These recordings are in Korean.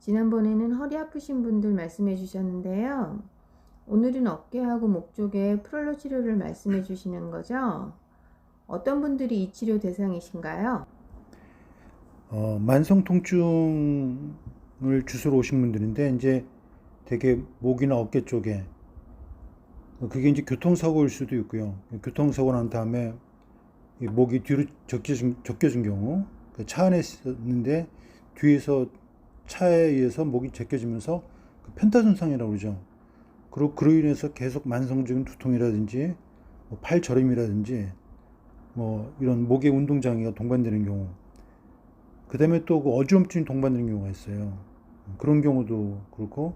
지난번에는 허리 아프신 분들 말씀해 주셨는데요. 오늘은 어깨하고 목 쪽에 프롤로 치료를 말씀해 주시는 거죠? 어떤 분들이 이 치료 대상이신가요? 만성 통증을 주스러 오신 분들인데, 이제 되게 목이나 어깨 쪽에, 그게 이제 교통사고일 수도 있고요. 교통사고 난 다음에 이 목이 뒤로 접겨진 경우, 그 차 안에 있었는데 뒤에서 차에 의해서 목이 제껴지면서 그 편타손상이라고 그러죠. 그리고 그로 인해서 계속 만성적인 두통이라든지 팔 저림이라든지 이런 목의 운동장애가 동반되는 경우, 그 다음에 또 그 어지럼증이 동반되는 경우가 있어요. 그런 경우도 그렇고,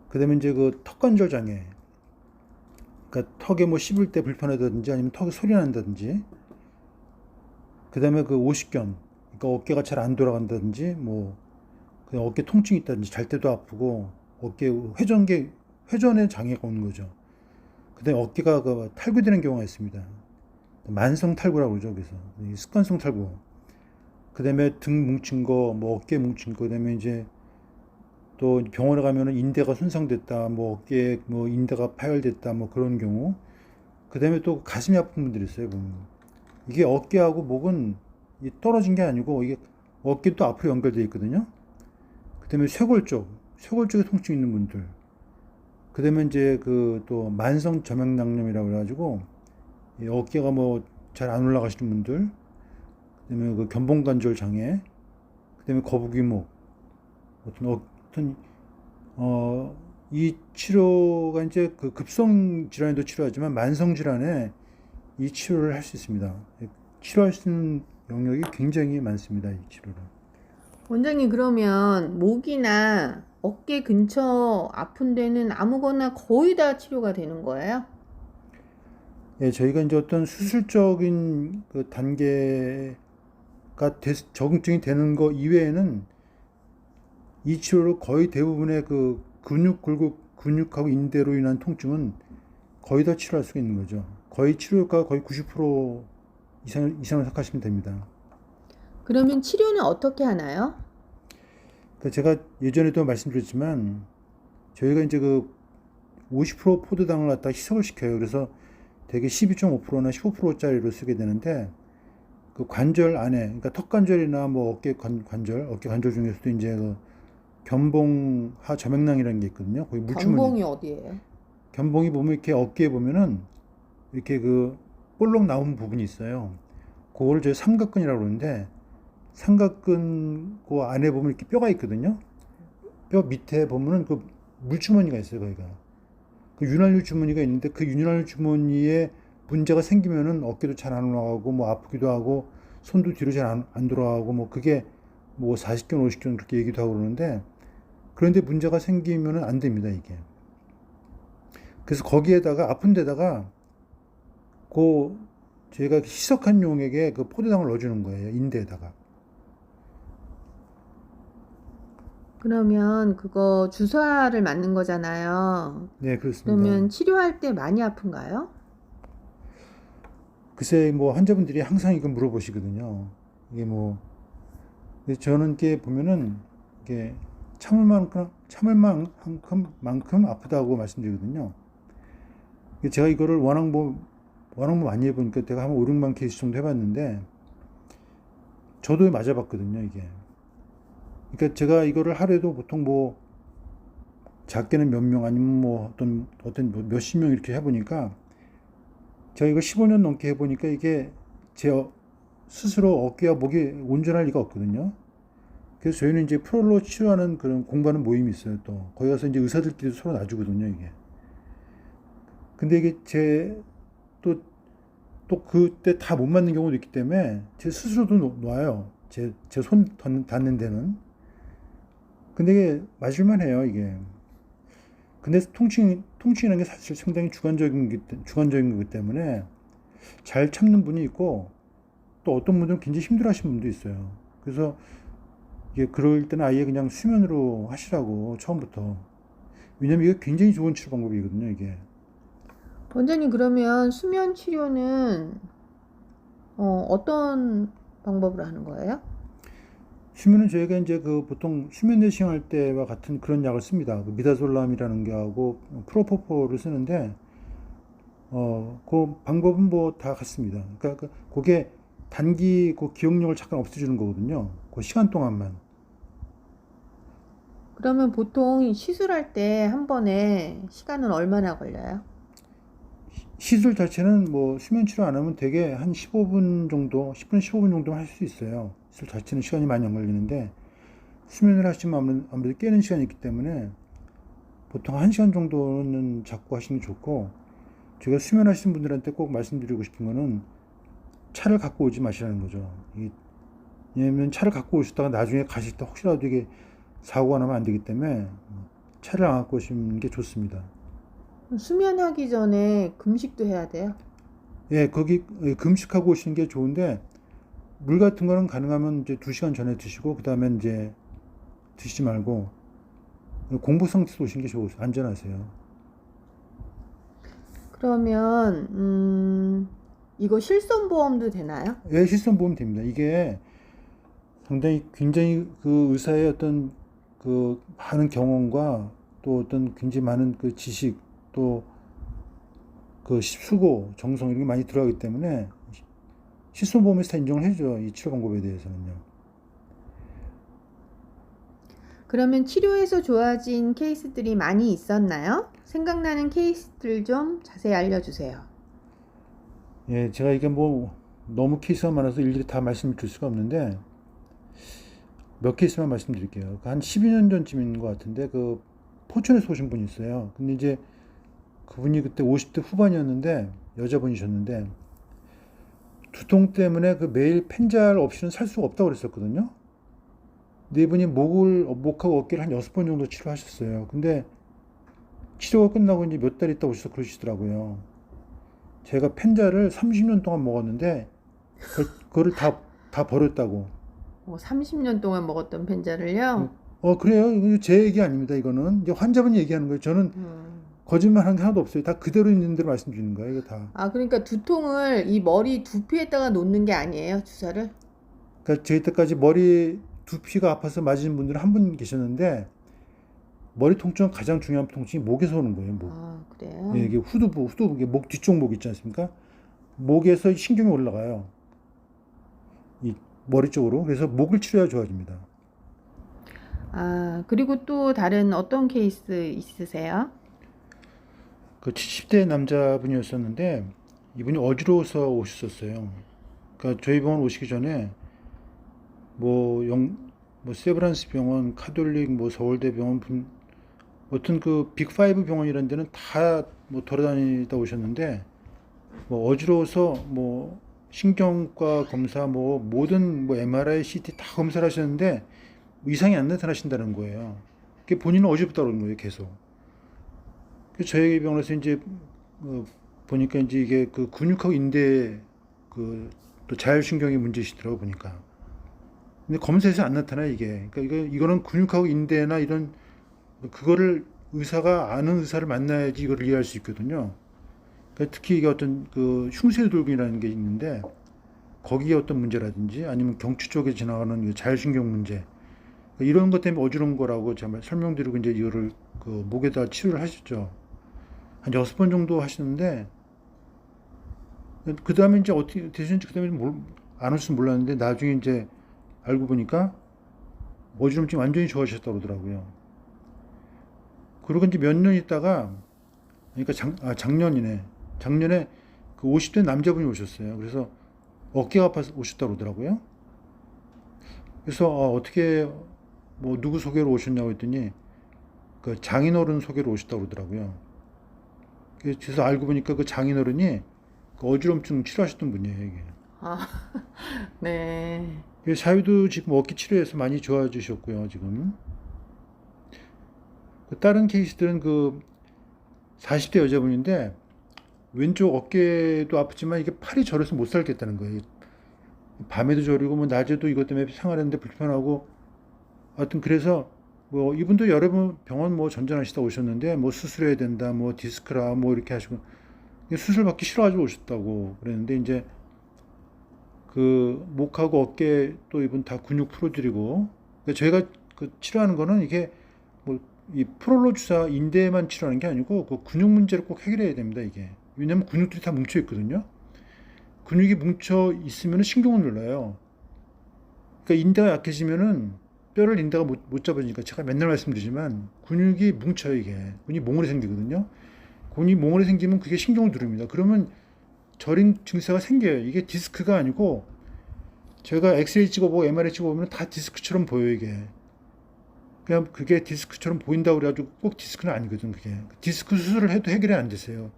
그 다음에 이제 그 턱관절 장애, 그러니까 턱에 씹을 때 불편하다든지 아니면 턱에 소리 난다든지, 그 다음에 그 오십견, 그러니까 어깨가 잘 안 돌아간다든지, 그냥 어깨 통증이 있다든지, 잘 때도 아프고 어깨 회전에 장애가 오는 거죠. 그 다음에 어깨가 그 탈구되는 경우가 있습니다. 만성 탈구라고 그러죠. 그래서 습관성 탈구. 그 다음에 등 뭉친 거, 어깨 뭉친 거, 그 다음에 이제 또 병원에 가면은 인대가 손상됐다, 어깨에 인대가 파열됐다, 그런 경우. 그 다음에 또 가슴이 아픈 분들이 있어요, 보면. 이게 어깨하고 목은 떨어진 게 아니고, 이게 어깨도 앞으로 연결되어 있거든요. 그 다음에 쇄골 쪽에 통증 있는 분들. 그 다음에 이제 그 또 만성 점액낭염이라고 그래가지고, 이 어깨가 잘 안 올라가시는 분들. 그다음에 그 견봉관절 장애, 그다음에 거북이목, 이 치료가 이제 그 급성 질환에도 치료하지만 만성 질환에 이 치료를 할 수 있습니다. 치료할 수 있는 영역이 굉장히 많습니다. 이 치료를. 원장님, 그러면 목이나 어깨 근처 아픈 데는 아무거나 거의 다 치료가 되는 거예요? 예, 저희가 이제 어떤 수술적인 그 단계가 적응증이 되는 거 이외에는 이 치료로 거의 대부분의 그 근육하고 인대로 인한 통증은 거의 다 치료할 수가 있는 거죠. 거의 치료 효과가 거의 90% 이상을 생각하시면 됩니다. 그러면 치료는 어떻게 하나요? 그러니까 제가 예전에도 말씀드렸지만 저희가 이제 그 50% 포도당을 갖다 희석을 시켜요. 그래서 대개 12.5%나 15%짜리로 쓰게 되는데, 그 관절 안에, 그러니까 턱관절이나 어깨 관절 중에서도 이제 그 견봉하 점액낭이라는 게 있거든요. 거기 물주머니. 견봉이 어디예요? 견봉이 보면 이렇게 어깨에 보면은 이렇게 그 볼록 나온 부분이 있어요. 그거를 저희 삼각근이라고 그러는데, 삼각근 그 안에 보면 이렇게 뼈가 있거든요. 뼈 밑에 보면은 그 물주머니가 있어요, 거기가. 그 윤활유 주머니가 있는데, 그 윤활유 주머니에 문제가 생기면은 어깨도 잘 안 올라가고 아프기도 하고 손도 뒤로 잘 안 돌아가고 그게 40견 50견 그렇게 얘기도 하고 그러는데, 그런데 문제가 생기면은 안 됩니다, 이게. 그래서 거기에다가 아픈 데다가 그 저희가 희석한 용액에 그 포도당을 넣어주는 거예요, 인대에다가. 그러면 그거 주사를 맞는 거잖아요. 네, 그렇습니다. 그러면 치료할 때 많이 아픈가요? 글쎄 환자분들이 항상 이거 물어보시거든요. 이게 근데 저는 이게 보면은 이게 참을 만큼 아프다고 말씀드리거든요. 제가 이거를 워낙 많이 해보니까 제가 한 5, 6만 케이스 정도 해봤는데, 저도 맞아봤거든요, 이게. 그러니까 제가 이거를 하루에도 보통 작게는 몇 명 아니면 어떤 몇십 명 이렇게 해보니까, 제가 이거 15년 넘게 해보니까 이게 제 스스로 어깨와 목이 온전할 리가 없거든요. 그래서 저희는 이제 프롤로 치료하는 그런 공부하는 모임이 있어요, 또. 거기 가서 이제 의사들끼리 서로 놔주거든요, 이게. 근데 이게 또 그때 다 못 맞는 경우도 있기 때문에 제 스스로도 놔요. 제 손 닿는 데는. 근데 이게 맞을만 해요, 이게. 근데 통증이라는 게 사실 상당히 주관적인 거기 때문에 잘 참는 분이 있고, 또 어떤 분들은 굉장히 힘들어 하시는 분도 있어요. 그래서 이게 그럴 때는 아예 그냥 수면으로 하시라고, 처음부터. 왜냐면 이게 굉장히 좋은 치료 방법이거든요, 이게. 원장님, 그러면 수면 치료는 어떤 방법으로 하는 거예요? 수면은 저희가 이제 그 보통 수면 내시경 할 때와 같은 그런 약을 씁니다. 그 미다솔람이라는 게 하고 프로포폴을 쓰는데 그 방법은 뭐 다 같습니다. 그러니까 그게 단기 그 기억력을 잠깐 없애주는 거거든요. 그 시간 동안만. 그러면 보통 시술할 때 한 번에 시간은 얼마나 걸려요? 시술 자체는 뭐 수면 치료 안 하면 되게 한 15분 정도, 10분, 15분 정도만 할 수 있어요. 시술 자체는 시간이 많이 안 걸리는데 수면을 하시면 아무래도 깨는 시간이 있기 때문에 보통 1시간 정도는 잡고 하시는 게 좋고, 제가 수면하시는 분들한테 꼭 말씀드리고 싶은 거는 차를 갖고 오지 마시라는 거죠. 왜냐면 차를 갖고 오셨다가 나중에 가실 때 혹시라도 이게 사고가 나면 안 되기 때문에 차를 안 갖고 오시는 게 좋습니다. 수면하기 전에 금식도 해야 돼요? 예, 거기 금식하고 오시는 게 좋은데 물 같은 거는 가능하면 이제 2시간 전에 드시고 그다음에 이제 드시지 말고 공복 상태로 오시는 게 좋으세요. 안전하세요. 그러면 이거 실손보험도 되나요? 예, 실손보험 됩니다. 이게 상당히 굉장히 그 의사의 어떤 그 많은 경험과 또 어떤 굉장히 많은 그 지식 또 그 수고 정성 이런 게 많이 들어가기 때문에 실손보험에서 다 인정을 해줘. 이 치료 방법에 대해서는요. 그러면 치료에서 좋아진 케이스들이 많이 있었나요? 생각나는 케이스들 좀 자세히 알려주세요. 예, 제가 이게 뭐 너무 케이스가 많아서 일일이 다 말씀을 드릴 수가 없는데 몇 케이스만 말씀드릴게요. 한 12년 전쯤인 것 같은데 그 포천에서 오신 분이 있어요. 근데 이제 그분이 그때 50대 후반이었는데 여자분이셨는데 두통 때문에 그 매일 펜잘 없이는 살 수가 없다고 그랬었거든요. 근데 이분이 목하고 어깨를 한 6번 정도 치료하셨어요. 근데 치료가 끝나고 이제 몇 달 있다 오셔서 그러시더라고요. 제가 펜자를 30년 동안 먹었는데 그거를 다 버렸다고. 30년 동안 먹었던 펜자를요? 그래요. 이거 제 얘기 아닙니다. 이거는 이제 환자분이 얘기하는 거예요. 저는 거짓말 한 게 하나도 없어요. 다 그대로 있는 대로 말씀드리는 거예요. 이거 다. 그러니까 두통을 이 머리 두피에다가 놓는 게 아니에요, 주사를? 그러니까 저희 때까지 머리 두피가 아파서 맞으신 분들은 한 분 계셨는데 머리 통증은 가장 중요한 통증이 목에서 오는 거예요. 목. 그래요? 예, 이게 후두부, 이게 목 뒤쪽 목 있지 않습니까? 목에서 신경이 올라가요. 이 머리 쪽으로. 그래서 목을 치료해야 좋아집니다. 그리고 또 다른 어떤 케이스 있으세요? 그 70대 남자분이었었는데 이분이 어지러워서 오셨었어요. 그러니까 저희 병원 오시기 전에 뭐 세브란스 병원, 카톨릭, 뭐 서울대병원 어떤 그 빅5 병원이라는 데는 다 뭐 돌아다니다 오셨는데 뭐 어지러워서 뭐 신경과 검사 뭐 모든 뭐 MRI, CT 다 검사를 하셨는데 뭐 이상이 안 나타나신다는 거예요. 그게 본인은 어지럽다고 그러는 거예요, 계속. 그래서 저희 병원에서 이제 보니까 이제 이게 그 근육하고 인대 그 또 자율신경이 문제시더라고 보니까. 근데 검사에서 안 나타나 이게. 그러니까 이거는 근육하고 인대나 이런 그거를 의사가 아는 의사를 만나야지 이걸 이해할 수 있거든요. 그러니까 특히 이게 어떤 그 흉쇄돌근이라는 게 있는데 거기에 어떤 문제라든지 아니면 경추 쪽에 지나가는 자율신경 문제 이런 것 때문에 어지러운 거라고 제가 설명드리고 이제 이거를 그 목에다 치료를 하셨죠. 한 6번 정도 하시는데 그 다음에 이제 어떻게 되셨는지 그 다음에 안 오실지 몰랐는데 나중에 이제 알고 보니까 어지럼증이 완전히 좋아지셨다고 그러더라고요. 그리고 이제 몇 년 있다가 그러니까 작년이네. 작년에 그 50대 남자분이 오셨어요. 그래서 어깨가 아파서 오셨다고 그러더라고요. 그래서 어떻게 뭐 누구 소개로 오셨냐고 했더니 그 장인어른 소개로 오셨다고 그러더라고요. 그래서 알고 보니까 그 장인어른이 그 어지럼증 치료하셨던 분이에요, 이게. 네. 사유도 지금 어깨 치료해서 많이 좋아지셨고요, 지금. 다른 케이스들은 그 40대 여자분인데 왼쪽 어깨도 아프지만 이게 팔이 저려서 못 살겠다는 거예요. 밤에도 저리고 뭐 낮에도 이것 때문에 생활하는데 불편하고 하여튼 그래서 뭐 이분도 여러 번 병원 뭐 전전하시다 오셨는데 뭐 수술해야 된다 뭐 디스크라 뭐 이렇게 하시고 수술 받기 싫어가지고 오셨다고 그랬는데 이제 그 목하고 어깨 또 이분 다 근육 풀어드리고 그러니까 저희가 그 치료하는 거는 이게 뭐 이 프롤로 주사 인대만 치료하는 게 아니고 그 근육 문제를 꼭 해결해야 됩니다, 이게. 왜냐면 근육들이 다 뭉쳐 있거든요. 근육이 뭉쳐 있으면 신경을 눌러요. 그러니까 인대가 약해지면은 뼈를 인대가 못 잡으니까 제가 맨날 말씀드리지만 근육이 뭉쳐요, 이게. 근육이 몽골이 생기거든요. 근육이 몽골이 생기면 그게 신경을 누릅니다. 그러면 저림 증세가 생겨요. 이게 디스크가 아니고 제가 엑스레이 찍어보고 MRI 찍어보면 다 디스크처럼 보여요, 이게. 그냥 그게 디스크처럼 보인다고 그래가지고 꼭 디스크는 아니거든, 그게. 디스크 수술을 해도 해결이 안 되세요.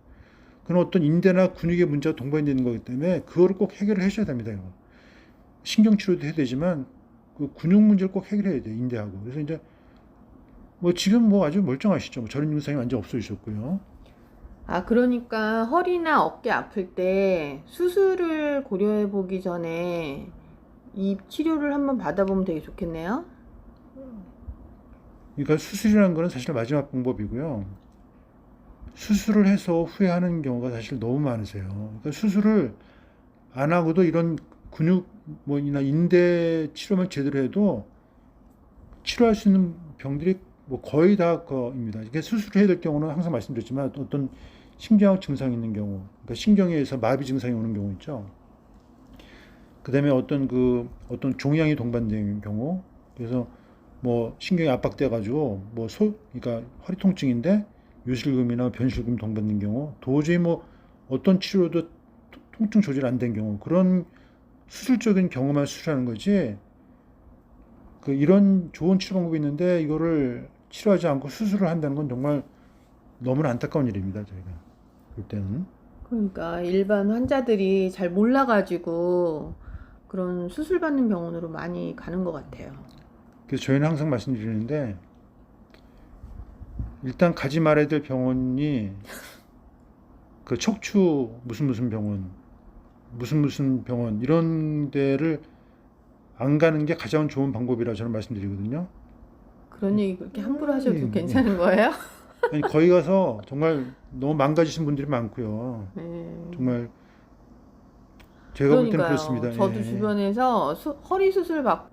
그건 어떤 인대나 근육의 문제가 동반되는 거기 때문에 그거를 꼭 해결을 하셔야 됩니다, 이거. 신경치료도 해야 되지만 그 근육 문제를 꼭 해결해야 돼요, 인대하고. 그래서 이제 뭐 지금 뭐 아주 멀쩡하시죠. 뭐 저런 증상이 완전 없어지셨고요. 아, 그러니까 허리나 어깨 아플 때 수술을 고려해 보기 전에 이 치료를 한번 받아보면 되게 좋겠네요. 그러니까 수술이라는 거는 사실 마지막 방법이고요. 수술을 해서 후회하는 경우가 사실 너무 많으세요. 그러니까 수술을 안 하고도 이런 근육 뭐나 인대 치료만 제대로 해도 치료할 수 있는 병들이 뭐 거의 다 거입니다. 이게 수술을 해야 될 경우는 항상 말씀드렸지만 어떤 신경학 증상이 있는 경우, 그러니까 신경에 의해서 마비 증상이 오는 경우 있죠. 그다음에 어떤 종양이 동반된 경우, 그래서 뭐 신경이 압박돼 가지고 그러니까 허리 통증인데 요실금이나 변실금 동반된 경우, 도저히 뭐 어떤 치료도 통증 조절 안 된 경우, 그런 수술적인 경우만 수술하는 거지. 그 이런 좋은 치료 방법이 있는데 이거를 치료하지 않고 수술을 한다는 건 정말 너무나 안타까운 일입니다, 저희가 볼 때는. 그러니까 일반 환자들이 잘 몰라가지고 그런 수술 받는 병원으로 많이 가는 것 같아요. 그래서 저희는 항상 말씀드리는데 일단 가지 말아야 될 병원이 그 척추 무슨 병원 이런 데를 안 가는 게 가장 좋은 방법이라 저는 말씀드리거든요. 그런 얘기 그렇게 함부로 하셔도 예. 괜찮은 거예요? 아니, 거기 가서 정말 너무 망가지신 분들이 많고요. 네. 정말 제가 볼 때는 그러니까요. 그렇습니다. 저도 예. 주변에서 허리 수술 받고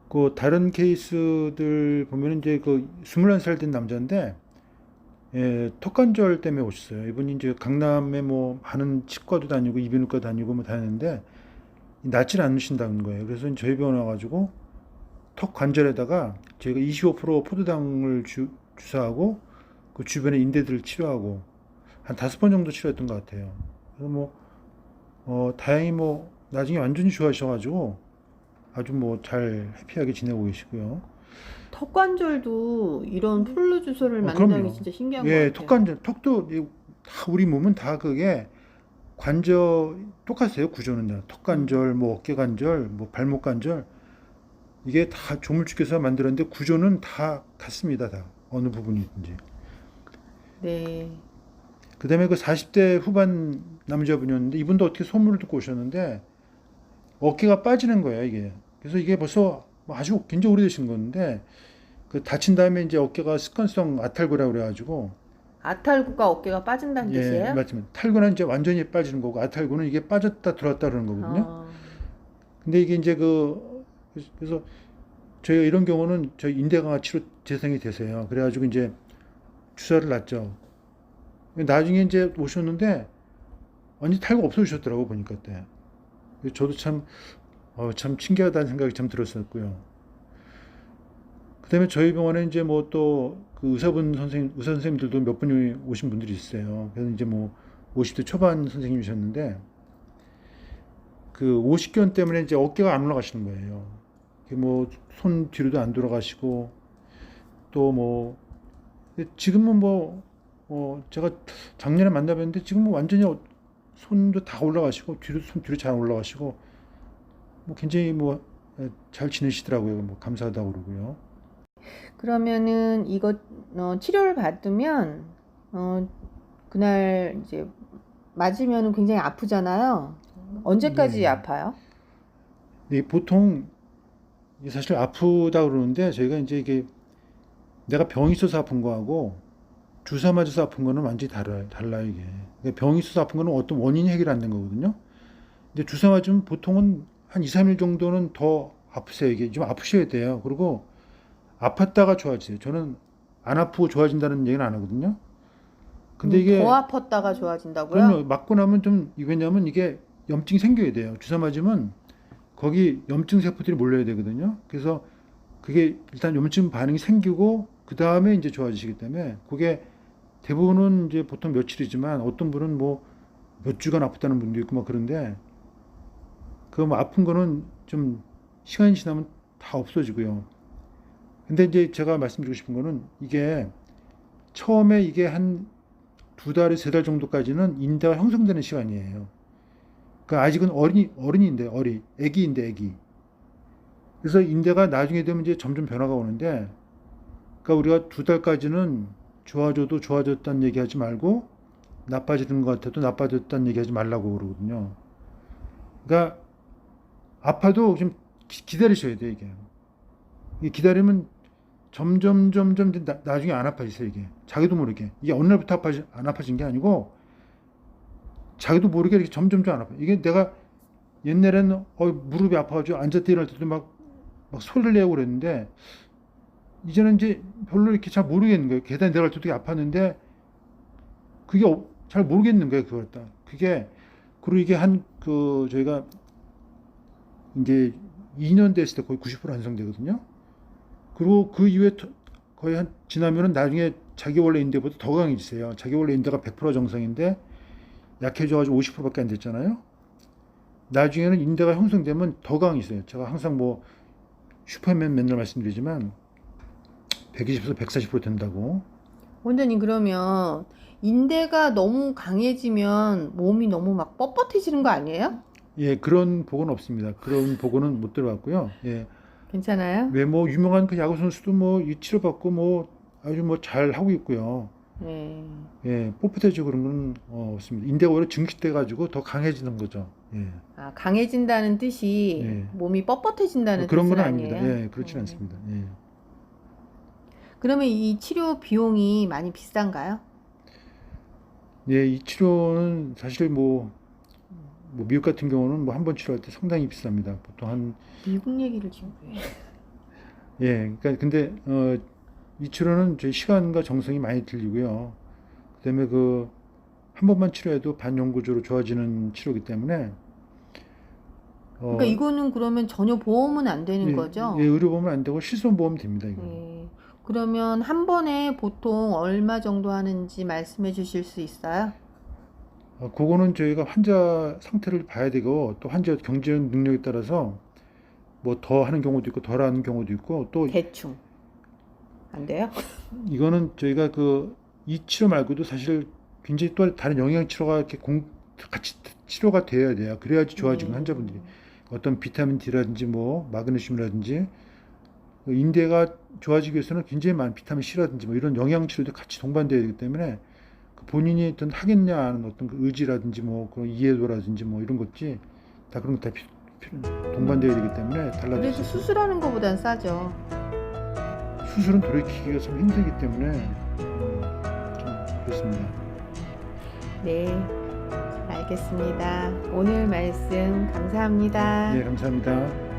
그 다른 케이스들 보면 이제 그 21살 된 남자인데 턱관절 때문에 오셨어요. 이분이 이제 강남에 뭐 많은 치과도 다니고 이비인후과 다니고 뭐 다녔는데 낫질 않으신다는 거예요. 그래서 저희 병원 와가지고 턱 관절에다가 저희가 25% 포도당을 주사하고 그 주변에 인대들을 치료하고 한 5번 정도 치료했던 것 같아요. 그래서 다행히 뭐 나중에 완전히 좋아하셔가지고 아주 뭐 잘 해피하게 지내고 계시고요. 턱관절도 이런 폴로 주소를 그럼요. 만든다는 게 진짜 신기한 것 예, 같아요. 턱관절, 턱도 다 우리 몸은 다 그게 관절 똑같아요. 구조는 다 턱관절, 뭐 어깨관절, 뭐 발목관절 이게 다 조물주께서 만들었는데 구조는 다 같습니다. 다 어느 부분이든지. 네. 그다음에 그 40대 후반 남자분이었는데 이분도 어떻게 소문을 듣고 오셨는데 어깨가 빠지는 거예요, 이게. 그래서 이게 벌써 아주 굉장히 오래되신 건데 그 다친 다음에 이제 어깨가 습관성 아탈구라고 그래가지고 아탈구가 어깨가 빠진다는 뜻이에요? 맞습니다. 탈구는 이제 완전히 빠지는 거고 아탈구는 이게 빠졌다 들어왔다 그러는 거거든요. 어, 근데 이게 이제 그래서 저희가 이런 경우는 저희 인대강화 치료 재생이 되세요. 그래가지고 이제 주사를 놨죠. 나중에 이제 오셨는데 완전 탈구 없어지셨더라고 보니까 그때. 저도 참 신기하다는 생각이 참 들었었고요. 그다음에 저희 병원에 이제 뭐 또 그 의사 선생님들도 몇 분이 오신 분들이 있어요. 그래서 이제 뭐 50대 초반 선생님이셨는데 그 오십견 때문에 이제 어깨가 안 올라가시는 거예요. 뭐 손 뒤로도 안 돌아가시고 또 뭐 지금은 제가 작년에 만나뵀는데 지금은 완전히 손도 다 올라가시고 손 뒤로 잘 올라가시고 뭐 굉장히 뭐 잘 지내시더라고요. 뭐 감사하다고 그러고요. 그러면은 이거 치료를 받으면 그날 이제 맞으면 굉장히 아프잖아요. 언제까지 네. 아파요? 네, 보통 이게 사실 아프다 그러는데 저희가 이제 이게 내가 병이 있어서 아픈 거하고 주사 맞아서 아픈 거는 완전히 달라요, 이게. 그러니까 병이 있어서 아픈 거는 어떤 원인이 해결 안 된 거거든요. 근데 주사 맞으면 보통은 한 2, 3일 정도는 더 아프세요. 이게 좀 아프셔야 돼요. 그리고 아팠다가 좋아지세요. 저는 안 아프고 좋아진다는 얘기는 안 하거든요. 근데 더 이게 아팠다가 좋아진다고요? 그럼요. 맞고 나면 좀 왜냐면 이게 염증이 생겨야 돼요. 주사 맞으면 거기 염증 세포들이 몰려야 되거든요. 그래서 그게 일단 염증 반응이 생기고 그 다음에 이제 좋아지시기 때문에 그게 대부분은 이제 보통 며칠이지만 어떤 분은 뭐 몇 주간 아프다는 분도 있고 막 그런데 그 뭐 아픈 거는 좀 시간이 지나면 다 없어지고요. 근데 이제 제가 말씀드리고 싶은 거는 이게 처음에 이게 한 두 달에 세 달 정도까지는 인대가 형성되는 시간이에요. 그러니까 아직은 어린인데 애기인데 애기. 그래서 인대가 나중에 되면 이제 점점 변화가 오는데, 그러니까 우리가 두 달까지는 좋아져도 좋아졌다는 얘기하지 말고 나빠지는 것 같아도 나빠졌다는 얘기하지 말라고 그러거든요. 그러니까 아파도 좀 기다리셔야 돼 이게. 이게 기다리면 점점 나중에 안 아파지세요 이게. 자기도 모르게. 이게 어느 날부터 안 아파진 게 아니고 자기도 모르게 이렇게 점점 안 아파. 이게 내가 옛날에는 무릎이 아파가지고 앉았다 일어날 때도 막 소리를 내고 그랬는데 이제는 이제 별로 이렇게 잘 모르겠는 거예요. 계단 내려갈 때도 되게 아팠는데 그게 잘 모르겠는 거예요. 그걸 딱. 그게 그리고 이게 저희가 이제 2년 됐을 때 거의 90% 완성되거든요. 그리고 그 이후에 거의 지나면은 나중에 자기 원래 인대보다 더 강해지세요. 자기 원래 인대가 100% 정상인데 약해져가지고 50%밖에 안 됐잖아요. 나중에는 인대가 형성되면 더 강해져요. 제가 항상 뭐 슈퍼맨 맨날 말씀드리지만 120에서 140% 된다고. 원장님, 그러면 인대가 너무 강해지면 몸이 너무 막 뻣뻣해지는 거 아니에요? 예, 그런 복은 없습니다. 그런 복은 못 들어봤고요. 예, 괜찮아요? 왜 뭐 유명한 그 야구 선수도 뭐 이 치료받고 뭐 아주 뭐 잘 하고 있고요. 네. 예, 뻣뻣해지고 그런 건 없습니다. 인대가 오히려 증식돼 가지고 더 강해지는 거죠. 예, 아, 강해진다는 뜻이 예. 몸이 뻣뻣해진다는 그런 뜻은 건 아닙니다. 아니에요? 예, 그렇진 않습니다. 예. 그러면 이 치료 비용이 많이 비싼가요? 예, 이 치료는 사실 뭐 미국 같은 경우는 뭐 한 번 치료할 때 상당히 비쌉니다. 보통 미국 얘기를 지금 왜? 예, 그러니까 근데 이 치료는 저희 시간과 정성이 많이 들리고요. 그다음에 한 번만 치료해도 반영구조로 좋아지는 치료이기 때문에 그러니까 이거는 그러면 전혀 보험은 안 되는 예, 거죠? 예, 의료보험은 안 되고 실손보험 됩니다, 이거. 네. 그러면 한 번에 보통 얼마 정도 하는지 말씀해 주실 수 있어요? 그거는 저희가 환자 상태를 봐야 되고 또 환자 경제 능력에 따라서 뭐 더 하는 경우도 있고 덜 하는 경우도 있고 또 대충. 안 돼요? 이거는 저희가 이 치료 말고도 사실 굉장히 또 다른 영양 치료가 이렇게 같이 치료가 되어야 돼요. 그래야지 좋아지고 환자분들이 어떤 비타민 D라든지 뭐 마그네슘이라든지 인대가 좋아지기 위해서는 굉장히 많은 비타민 C라든지 뭐 이런 영양 치료도 같이 동반되어야 되기 때문에 본인이 어떤 하겠냐 하는 어떤 그 의지라든지 뭐 그런 이해도라든지 뭐 이런 것지 다 그런 거 다 동반되어야 되기 때문에 그래도 달라져요. 수술하는 것보단 싸죠. 수술은 돌이키기가 참 힘들기 때문에 좀 그렇습니다. 네, 알겠습니다. 오늘 말씀 감사합니다. 네, 감사합니다.